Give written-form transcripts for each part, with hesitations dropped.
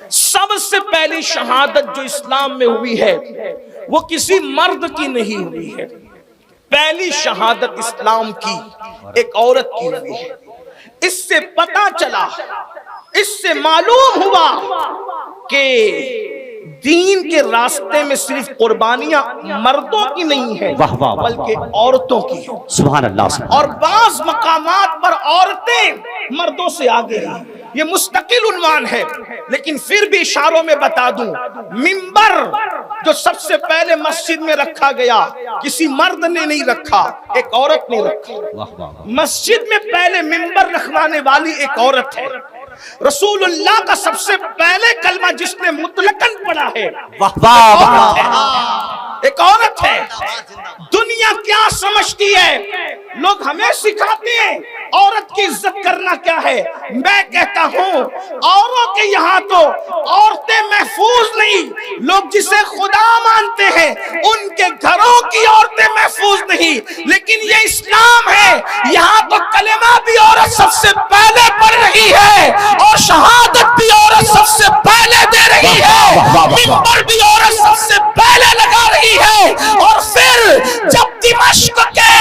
سب سے پہلی شہادت جو اسلام میں ہوئی ہے وہ کسی مرد کی نہیں ہوئی ہے، پہلی شہادت اسلام کی ایک عورت کی ہوئی ہے۔ اس سے پتہ چلا، اس سے معلوم ہوا کہ دین کے راستے میں صرف قربانیاں مردوں کی نہیں ہیں بلکہ عورتوں کی ہیں۔ سبحان اللہ۔ اور بعض مقامات پر عورتیں مردوں سے آگے ہیں، یہ مستقل عنوان ہے، لیکن پھر بھی اشاروں میں بتا دوں، منبر جو سب سے پہلے مسجد میں رکھا گیا کسی مرد نے نہیں رکھا، ایک عورت نے رکھا۔ مسجد میں پہلے منبر رکھوانے والی ایک عورت ہے۔ رسول اللہ کا سب سے پہلے کلمہ جس نے مطلقاً پڑھا ہے ایک عورت ہے۔ دنیا کیا سمجھتی ہے؟ لوگ ہمیں سکھاتے ہیں عورت کی عزت کرنا کیا ہے۔ میں کہتا ہوں اوروں کے یہاں تو عورتیں محفوظ نہیں، لوگ جسے خدا مانتے ہیں ان کے گھروں کی عورتیں محفوظ نہیں، لیکن یہ اسلام ہے، یہاں تو کلمہ بھی عورت سب سے پہلے پڑھ رہی ہے اور شہادت بھی عورت سب سے پہلے دے رہی ہے، منبر بھی عورت سب سے پہلے لگا رہی ہے۔ اور پھر جب دمشق کے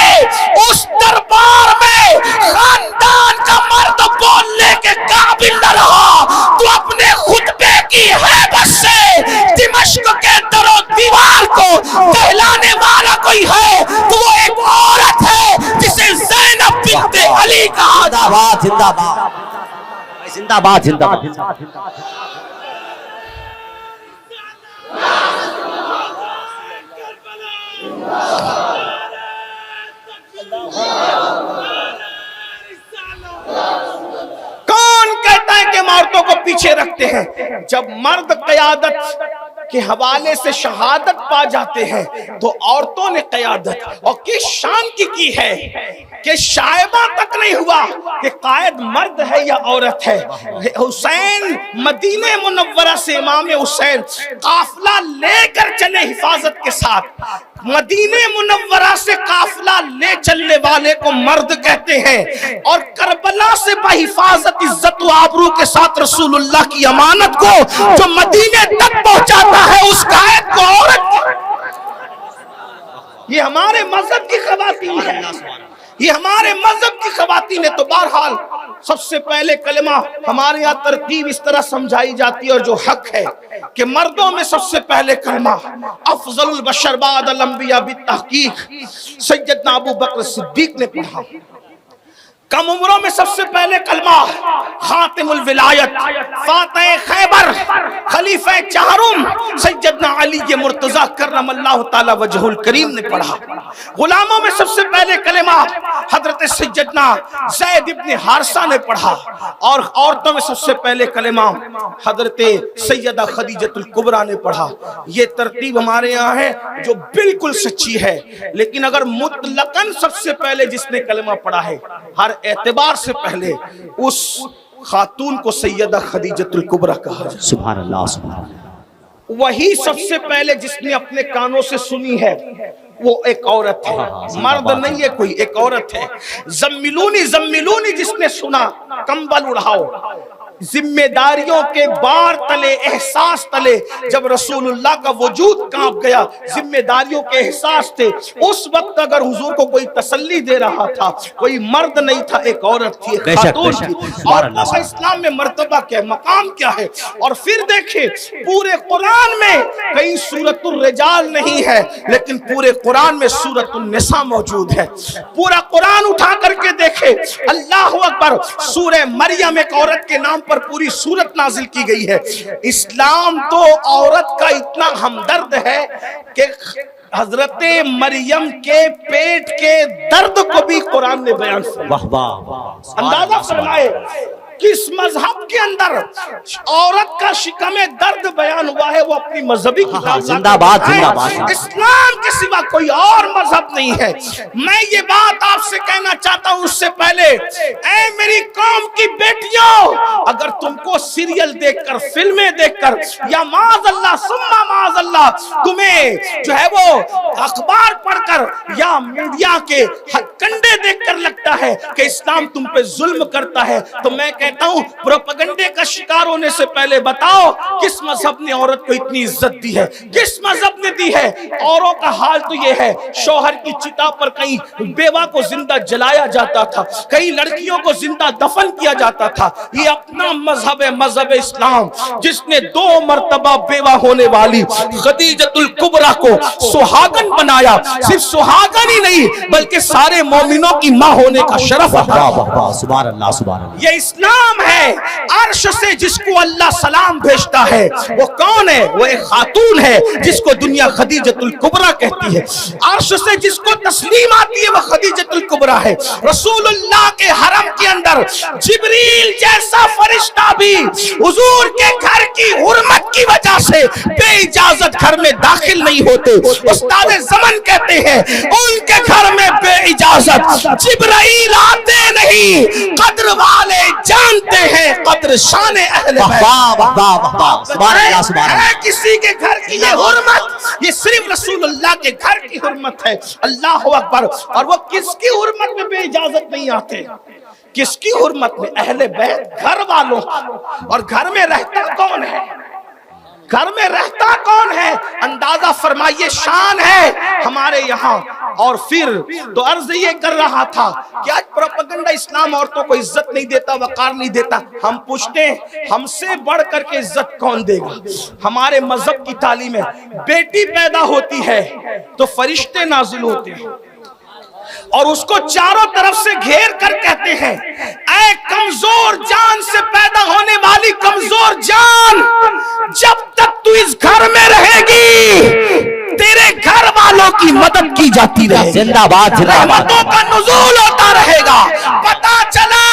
اس دربار میں خاندان کا مرد بولنے کے قابل نہ رہا تو اپنے خطبے کی ہیبت سے دمشق کے در و دیوار کو دہلانے والا کوئی ہے تو وہ ایک عورت ہے جسے زینب بنت علی کہا جاتا۔ زندہ باد زندہ باد زندہ باد۔ کون کہتا ہے کہ مردوں کو پیچھے رکھتے ہیں؟ جب مرد قیادت کے حوالے سے شہادت پا جاتے ہیں تو عورتوں نے قیادت اور کس شان کی ہے کہ شائبہ تک نہیں ہوا کہ قائد مرد ہے یا عورت ہے۔ حسین مدینہ منورہ سے امام حسین قافلہ لے کر چلے حفاظت کے ساتھ، مدینہ منورہ سے قافلہ لے چلنے والے کو مرد کہتے ہیں، اور کربلا سے بحفاظت عزت و آبرو کے ساتھ رسول اللہ کی امانت کو جو مدینے تک پہنچاتا ہے اس قائد کو عورت۔ یہ ہمارے مذہب کی خواتین ہے، یہ ہمارے مذہب کی خواتین ہے۔ تو بہرحال سب سے پہلے کلمہ ہمارے یہاں ترتیب اس طرح سمجھائی جاتی ہے، اور جو حق ہے کہ مردوں میں سب سے پہلے کلمہ افضل البشر بعد الانبیاء بالتحقیق سیدنا ابو بکر صدیق نے پڑھا۔ کم عمروں میں سب سے پہلے کلمہ خاتم الولایت فاتح خیبر خلیفہ چہارم سیدنا علی مرتضی کرم اللہ تعالی وجہ الکریم نے پڑھا۔ غلاموں میں سب سے پہلے کلمہ حضرت سیدنا زید ابن حارثہ نے پڑھا، اور عورتوں میں سب سے پہلے کلمہ حضرت سیدہ خدیجہ الکبریٰ نے پڑھا۔ یہ ترتیب ہمارے یہاں ہے جو بالکل سچی ہے، لیکن اگر مطلقاً سب سے پہلے جس نے کلمہ پڑھا ہے ہر اعتبار سے پہلے اس خاتون کو سیدہ خدیجہ الکبریٰ کہا جائے۔ سبحان اللہ سبحان اللہ۔ وہی سب سے پہلے جس نے اپنے کانوں سے سنی ہے وہ ایک عورت ہے، مرد نہیں ہے کوئی، ایک عورت ہے۔ زملونی زملونی جس نے سنا کمبل اڑھاؤ، ذمہ داریوں کے بار تلے احساس تلے جب رسول اللہ کا وجود کانپ گیا، ذمہ داریوں کے احساس تھے، اس وقت اگر حضور کو کوئی تسلی دے رہا تھا کوئی مرد نہیں تھا، ایک عورت تھی، ایک خاتون تھی۔ عورتوں کا اسلام میں مرتبہ کیا ہے، مقام کیا ہے۔ اور پھر دیکھیں پورے قرآن میں کہیں سورۃ الرجال نہیں ہے، لیکن پورے قرآن میں سورۃ النساء موجود ہے۔ پورا قرآن اٹھا کر کے دیکھیں، اللہ اکبر، سورہ مریم ایک عورت کے نام پر پوری سورت نازل کی گئی ہے۔ اسلام تو عورت کا اتنا ہمدرد ہے کہ حضرت مریم کے پیٹ کے درد کو بھی قرآن نے بیان فرمایا۔ اندازہ فرمائے کس مذہب کے اندر عورت کا شکم درد بیان ہوا ہے، وہ اپنی مذہبی کتاب زندہ باد زندہ باد۔ اسلام کے سوا کوئی اور مذہب نہیں ہے۔ میں یہ بات آپ سے کہنا چاہتا ہوں اس سے پہلے، اے میری قوم کی بیٹیوں، اگر تم کو سیریل دیکھ کر، فلمیں دیکھ کر، یا معاذ اللہ ثم معاذ اللہ تمہیں جو ہے وہ اخبار پڑھ کر یا میڈیا کے کنڈے دیکھ کر لگتا ہے کہ اسلام تم پہ ظلم کرتا ہے، تو میں کہتا ہوں پروپیگنڈے کا شکار ہونے سے پہلے بتاؤ کس مذہب نے عورت کو اتنی عزت دی ہے؟ کس مذہب نے دی ہے؟ اوروں کا حال تو یہ ہے، شوہر کی چتا پر کہیں بیوہ کو زندہ جلایا جاتا تھا، کئی لڑکیوں کو زندہ دفن کیا جاتا تھا۔ یہ اپنا مذہب ہے، مذہب اسلام، جس نے 2 مرتبہ بیوہ ہونے والی خدیجۃ الکبریٰ کو سہاگن بنایا۔ صرف سہاگن ہی نہیں بلکہ سارے مومنوں کی ماں ہونے کا شرف ہے۔ سبحان اللہ سبحان اللہ۔ یہ اسلام ہے۔ عرش سے جس کو اللہ سلام بھیجتا ہے وہ کون ہے؟ وہ ایک خاتون ہے جس کو دنیا خدیجۃ الکبریٰ کہتی ہے۔ عرش سے جس کو تسلیم آتی ہے وہ خدیجۃ الکبریٰ ہے۔ رسول اللہ کے حرم کے اندر جبریل جیسا فرشتہ بھی حضور کے گھر کی حرمت کی وجہ سے بے اجازت گھر میں داخل نہیں ہوتے۔ استاد زمن کہتے ہیں ان کے گھر میں بے اجازت جبرائیل آتے نہیں، قدر والے جانتے ہیں قدر شان اہل بیت۔ سبحان اللہ سبحان اللہ۔ ہے کسی کے گھر کی یہ حرمت، یہ صرف رسول اللہ کے گھر کی حرمت ہے۔ اللہ اکبر۔ اور وہ کس کی حرمت میں بے اجازت نہیں آتے؟ کس کی حرمت میں؟ اہل بیت، گھر والوں۔ اور گھر میں رہتا کون ہے؟ گھر میں رہتا کون ہے؟ اندازہ فرمائیے، شان ہے ہمارے یہاں۔ اور پھر تو عرض یہ کر رہا تھا کہ آج پروپیگنڈا اسلام عورتوں کو عزت نہیں دیتا، وقار نہیں دیتا۔ ہم پوچھتے ہیں ہم سے بڑھ کر کے عزت کون دے گا؟ ہمارے مذہب کی تعلیم ہے بیٹی پیدا ہوتی ہے تو فرشتے نازل ہوتے ہیں اور اس کو چاروں طرف سے گھیر کر کہتے ہیں اے کمزور جان سے پیدا ہونے والی کمزور جان، جب تک تو اس گھر میں رہے گی تیرے گھر والوں کی مدد کی جاتی رہے گی، زندہ باد زندہ باد، رحمتوں کا نزول ہوتا رہے گا۔ پتا چلا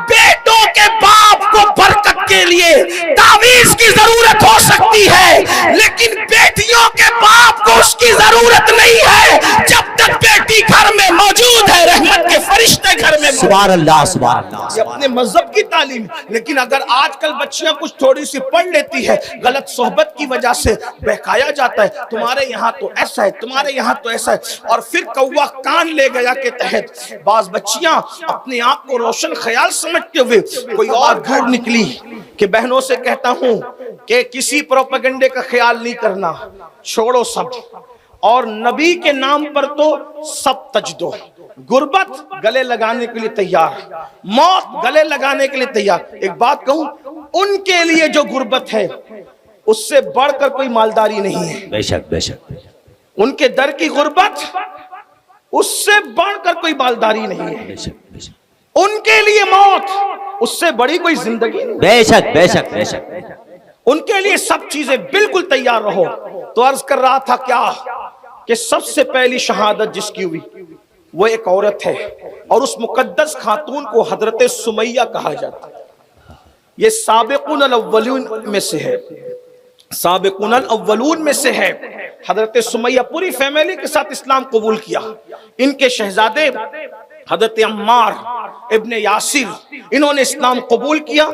بیٹوں کے باپ کو برکت کے لیے تعویذ کی ضرورت ہو سکتی ہے لیکن بیٹیوں کے باپ کو اس کی ضرورت نہیں ہے جب تک بیٹی گھر میں موجود ہے، رحمت کے فرشتے گھر میں۔ سبحان اللہ سبحان اللہ۔ یہ اپنے مذہب کی تعلیم، لیکن اگر آج کل بچیاں کچھ تھوڑی سی پڑھ لیتی ہے، غلط صحبت کی وجہ سے بہکایا جاتا ہے، تمہارے یہاں تو ایسا ہے، تمہارے یہاں تو ایسا ہے، اور پھر کوا کان لے گیا کے تحت بعض بچیاں اپنے آپ کو روشن خیال سمجھتے ہوئے کوئی اور گھر نکلی کہ بہنوں سے کہتا ہوں کہ کسی پروپیگنڈے کا خیال نہیں کرنا، چھوڑو سب، اور نبی کے نام پر تو سب تج دو۔ غربت گلے لگانے کے لیے تیار، موت گلے لگانے کے لیے تیار۔ ایک بات کہوں، ان کے لیے جو غربت ہے اس سے بڑھ کر کوئی مالداری نہیں ہے۔ بے شک بے شک۔ ان کے در کی غربت، اس سے بڑھ کر کوئی مالداری نہیں ہے۔ بے شک بے شک ان کے لیے موت، اس سے بڑی کوئی زندگی نہیں۔ بے شک بے شک بے شک۔ ان کے لیے سب چیزیں بالکل تیار رہو۔ تو عرض کر رہا تھا کیا کہ سب سے پہلی شہادت جس کی ہوئی وہ ایک عورت ہے، اور اس مقدس خاتون کو حضرت سمیہ کہا جاتا ہے۔ یہ سابقون الاولون میں سے ہے، سابقون الاولون میں سے ہے۔ حضرت سمیہ پوری فیملی کے ساتھ اسلام قبول کیا۔ ان کے شہزادے حضرت عمار ابن یاسر، انہوں نے اسلام قبول کیا،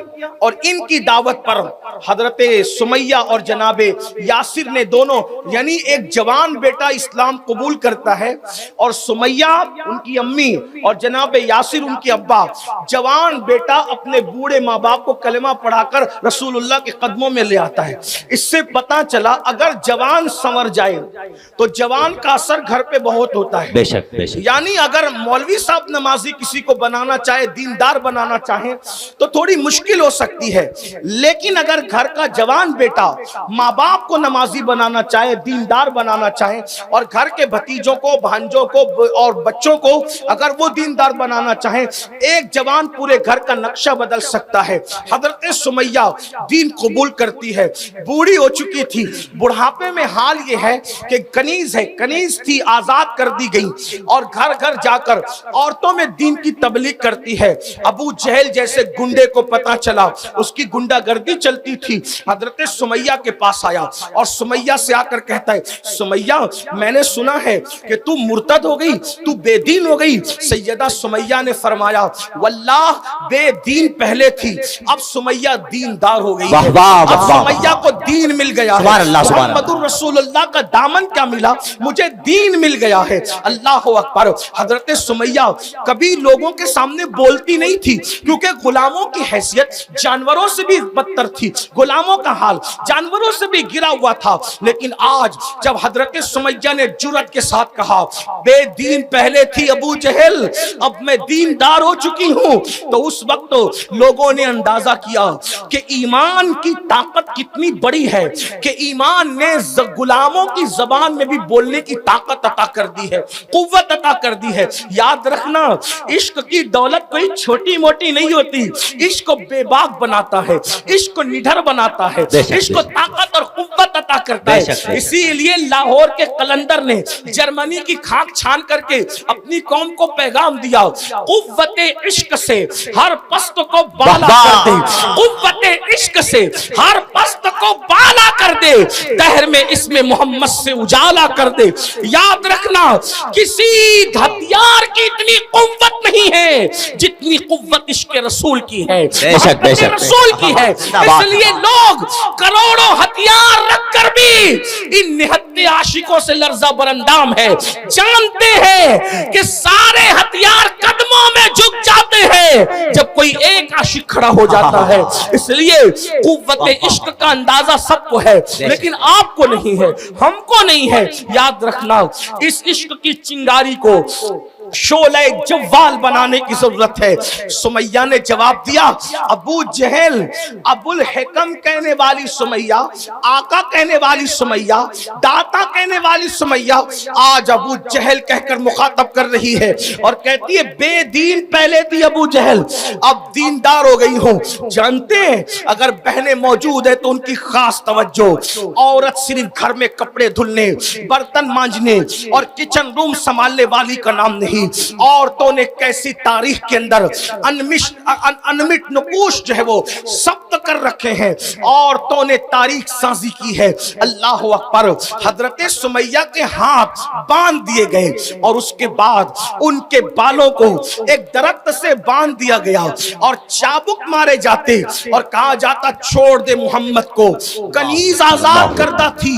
اور ان کی دعوت پر حضرت سمیہ اور جناب یاسر نے دونوں، یعنی ایک جوان بیٹا اسلام قبول کرتا ہے، اور سمیہ ان کی امی اور جناب یاسر ان کے ابا، جوان بیٹا اپنے بوڑھے ماں باپ کو کلمہ پڑھا کر رسول اللہ کے قدموں میں لے آتا ہے۔ اس سے پتا چلا اگر جوان سنور جائے تو جوان کا اثر گھر پہ بہت ہوتا ہے۔ بے شک بے شک۔ یعنی اگر مولوی صاحب نمازی کسی کو بنانا چاہے، دیندار بنانا چاہیں تو تھوڑی مشکل ہو سکتی ہے، لیکن اگر گھر کا جوان بیٹا ماں باپ کو نمازی بنانا چاہے، دیندار بنانا چاہے، اور گھر کے بھتیجوں کو، بھانجوں کو اور بچوں کو اگر وہ دیندار بنانا چاہیں، ایک جوان پورے گھر کا نقشہ بدل سکتا ہے۔ حضرت سمیہ دین قبول کرتی ہے، بوڑھی ہو چکی تھی، بڑھاپے میں حال یہ ہے کہ کنیز ہے، کنیز تھی، آزاد کر دی گئی، اور گھر گھر جا کر عورتوں میں دین کی تبلیغ کرتی ہے۔ ابو جہل جیسے گنڈے کو پتا چلا، اس کی گنڈا گردی چلتی تھی، حضرت سمیہ کے پاس آیا اور سمیہ سے آ کر کہتا ہے سمیہ میں نے سنا ہے کہ تو مرتد ہو گئی، تو بے دین ہو گئی۔ سیدہ سمیہ نے فرمایا واللہ بے دین پہلے تھی، اب سمیہ دیندار ہو گئی ہے۔ اب سمیہ کو دین مل گیا ہے, محمد رسول اللہ کا دامن کیا ملا, مجھے دین مل گیا ہے. اللہ اکبر. حضرت سمیہ کبھی لوگوں کے سامنے بولتی نہیں تھی کیونکہ غلاموں کی حیثیت جانوروں سے بھی بدتر تھی, غلاموں کا حال جانوروں سے بھی گرا ہوا تھا. لیکن آج جب حضرت سمیہ نے جرأت کے ساتھ کہا بے دین پہلے تھی ابو جہل, اب میں دیندار ہو چکی ہوں, تو اس وقت لوگوں نے اندازہ کیا کہ ایمان کی طاقت کتنی بڑی ہے کہ ایمان نے غلاموں کی زبان میں بھی بولنے کی طاقت عطا کر دی ہے, قوت عطا کر دی ہے. یاد رکھنا عشق کی دولت کوئی چھوٹی موٹی نہیں ہوتی, عشق کو بے باک بناتا ہے, عشق کو نڈھر بناتا ہے, عشق کو طاقت اور قوت عطا کرتا ہے. اسی لیے لاہور کے قلندر نے جرمنی کی خاک چھان کر کے اپنی قوم کو پیغام دیا, قوت عشق سے ہر پست کو بالا کر دے, قوت عشق سے ہر پست کو بالا کر دے, دہر میں اس میں محمد سے اجالا کر دے. یاد رکھنا کسی ہتھیار کی اتنی قوت نہیں ہے جتنی قوت عشق رسول کی ہے, محبت رسول کی ہے. اس لیے لوگ کروڑوں ہتھیار رکھ کر بھی ان نہتے عاشقوں سے لرزہ برندام ہے, جانتے ہیں کہ سارے ہتھیار قدموں میں جھک جاتے ہیں جب کوئی ایک عاشق کھڑا ہو جاتا ہے. اس لیے قوت عشق کا اندازہ سب کو ہے لیکن آپ کو نہیں ہے, ہم کو نہیں ہے. یاد رکھنا اس عشق کی چنگاری کو شعلہ جوال بنانے کی ضرورت ہے. سمیہ نے جواب دیا, ابو جہل, ابو الحکم کہنے والی سمیہ, آقا کہنے والی سمیہ, داتا کہنے والی سمیہ آج ابو جہل کہہ کر مخاطب کر رہی ہے اور کہتی ہے بے دین پہلے تھی ابو جہل, اب دیندار ہو گئی ہوں. جانتے ہیں اگر بہنیں موجود ہیں تو ان کی خاص توجہ, عورت صرف گھر میں کپڑے دھلنے, برتن مانجنے اور کچن روم سنبھالنے والی کا نام نہیں. عورتوں نے کیسی تاریخ کے اندر انمٹ نقوش جو ہے وہ ثبت کر رکھے ہیں, عورتوں نے تاریخ سازی کی ہے. اللہ اکبر. حضرت سمیہ کے ہاتھ باندھ دیے گئے اور اس کے بعد ان کے بالوں کو ایک درخت سے باندھ دیا گیا اور چابک مارے جاتے اور کہا جاتا چھوڑ دے محمد کو. کنیز آزاد کردہ تھی,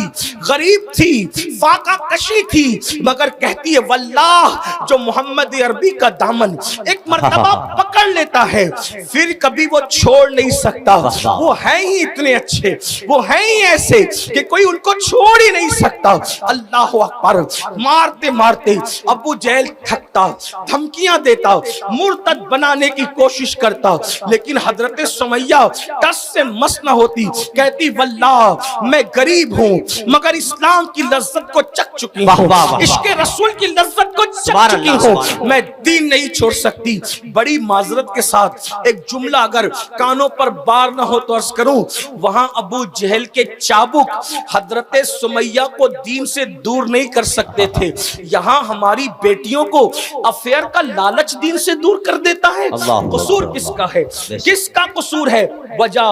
غریب تھی, فاقہ کشی تھی, مگر کہتی ہے واللہ جو محمد عربی کا دامن ایک مرتبہ پکڑ لیتا ہے پھر کبھی وہ چھوڑ نہیں سکتا. وہ ہیں ہی اتنے اچھے, وہ ہیں ہی ایسے کہ کوئی ان کو چھوڑ ہی نہیں سکتا. اللہ اکبر. مارتے مارتے ابو جہل تھکتا, دھمکیاں دیتا, مرتد بنانے کی کوشش کرتا, لیکن حضرت سمیہ ٹس سے مس نہ ہوتی. کہتی واللہ میں غریب ہوں مگر اسلام کی لذت کو چکھ چکی ہوں, عشق رسول کی لذت کو چکھ چکی ہوں, میں دین نہیں چھوڑ سکتی. بڑی معذرت کے ساتھ ایک جملہ اگر کانوں پر بار نہ ہو تو عرض کروں, وہاں ابو جہل کے چابک حضرت سمیہ کو دین سے دور نہیں کر سکتے تھے, یہاں ہماری بیٹیوں کو افیئر کا لالچ دین سے دور کر دیتا ہے. قصور کس کا ہے, کس کا قصور ہے؟ وجہ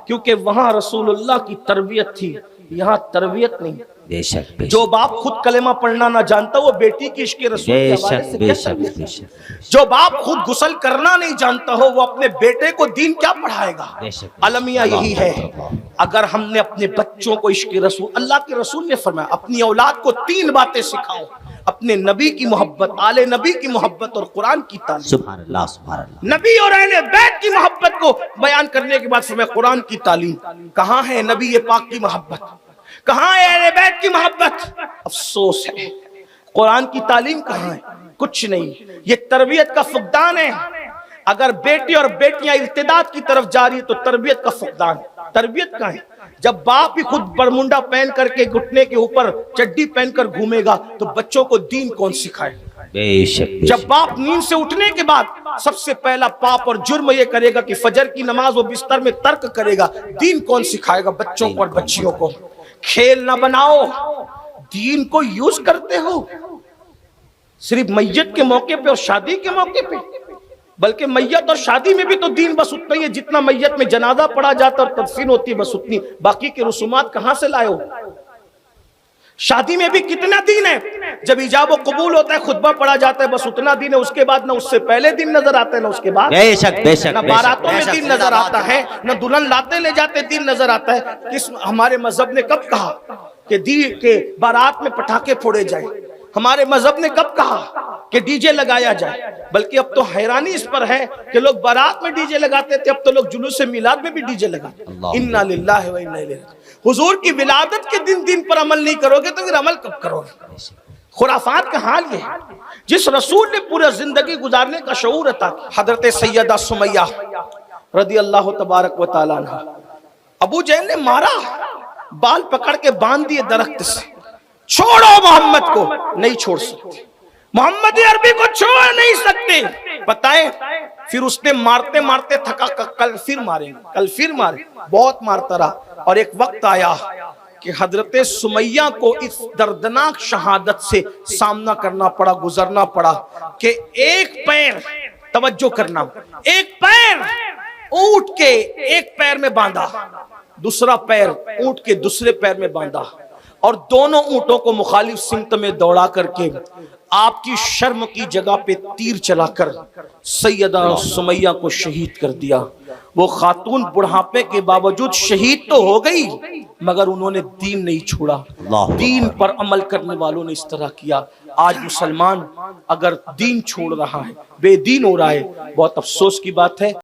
کیونکہ وہاں رسول اللہ کی تربیت تھی, یہاں تربیت نہیں. جو باپ خود کلمہ پڑھنا نہ جانتا وہ بیٹی کی عشق رسول کے حوالے سے کیا تربیت؟ جو باپ خود غسل کرنا نہیں جانتا ہو وہ اپنے بیٹے کو دین کیا پڑھائے گا؟ المیہ یہی ہے. اگر ہم نے اپنے بچوں کو عشق رسول, اللہ کے رسول نے فرمایا اپنی اولاد کو 3 باتیں سکھاؤ, اپنے نبی کی محبت, آل نبی کی محبت اور قرآن کی تعلیم. سبحان اللہ سبحان اللہ. نبی اور اہل بیت کی محبت کو بیان کرنے کے بعد فرمایا قرآن کی تعلیم. کہاں ہے نبی پاک کی محبت, کہاں ہے اہل بیت کی محبت؟ افسوس ہے. قرآن کی تعلیم کہاں ہے؟ کچھ نہیں. یہ تربیت کا فقدان ہے. اگر بیٹے اور بیٹیاں ارتداد کی طرف جا رہی ہے تو تربیت کا فقدان. تربیت کہاں ہے؟ جب باپ ہی خود برمنڈا پہن کر کے گھٹنے کے اوپر چڈی پہن کر گھومے گا تو بچوں کو دین کون سکھائے؟ جب باپ نیند سے اٹھنے کے بعد سب سے پہلا پاپ اور جرم یہ کرے گا کہ فجر کی نماز وہ بستر میں ترک کرے گا, دین کون سکھائے گا بچوں کو اور بچیوں کو؟ کھیل نہ بناؤ, دین کو یوز کرتے ہو صرف میت کے موقع پہ اور شادی کے موقع پہ, بلکہ میت اور شادی میں بھی تو دین بس اتنا ہی ہے جتنا میت میں جنازہ پڑھا جاتا اور تدفین ہوتی ہے بس اتنی, باقی کے رسومات کہاں سے لائے ہو؟ شادی میں بھی کتنا دین ہے، جب ایجاب و قبول ہوتا ہے خطبہ پڑھا جاتا ہے بس اتنا دین ہے، اس کے بعد نہ اس سے پہلے دن نظر آتا ہے نہ اس کے بعد، بے شک بے شک نہ باراتوں میں دین نظر آتا ہے، نہ دلہن لاتے لے جاتے دین نظر آتا ہے۔ کس ہمارے مذہب نے کب کہا کہ بارات میں پٹاخے پھوڑے جائیں؟ ہمارے مذہب نے کب کہا کہ ڈی جے لگایا جائے؟ بلکہ اب تو حیرانی اس پر ہے کہ لوگ بارات میں ڈی جے لگاتے تھے، اب تو لوگ جلوس میلاد میں بھی ڈی جے لگاتے ہیں۔ انا للہ و انا الیہ راجعون۔ حضور کی ولادت کے دن پر عمل نہیں کرو گے تو پھر عمل کب کرو گے؟ خرافات کا حال یہ ہے۔ جس رسول نے پورا زندگی گزارنے کا شعور عطا کیا، حضرت سیدہ سمیہ رضی اللہ تبارک و تعالیٰ عنہ، ابو جہل نے مارا، بال پکڑ کے باندھ دیے درخت سے، چھوڑو محمد کو، نہیں چھوڑ سکتے، محمد عربی کو چھوڑ نہیں سکتے۔ پتہ ہے پھر اس نے مارتے مارتے تھکا، کل پھر ماریں گے، کل پھر ماریں، بہت مارتا رہا، اور ایک وقت آیا کہ حضرت سمیہ کو اس دردناک شہادت سے سامنا کرنا پڑا، گزرنا پڑا کہ ایک پیر، توجہ کرنا، ایک پیر اونٹ کے ایک پیر میں باندھا، دوسرا پیر اونٹ کے دوسرے پیر میں باندھا، اور دونوں اونٹوں کو مخالف سمت میں دوڑا کر کے آپ کی شرم کی جگہ پہ تیر چلا کر سیدہ سمیہ کو شہید کر دیا۔ وہ خاتون بڑھاپے کے باوجود شہید تو ہو گئی مگر انہوں نے دین نہیں چھوڑا، دین پر عمل کرنے والوں نے اس طرح کیا۔ آج مسلمان اگر دین چھوڑ رہا ہے، بے دین ہو رہا ہے، بہت افسوس کی بات ہے۔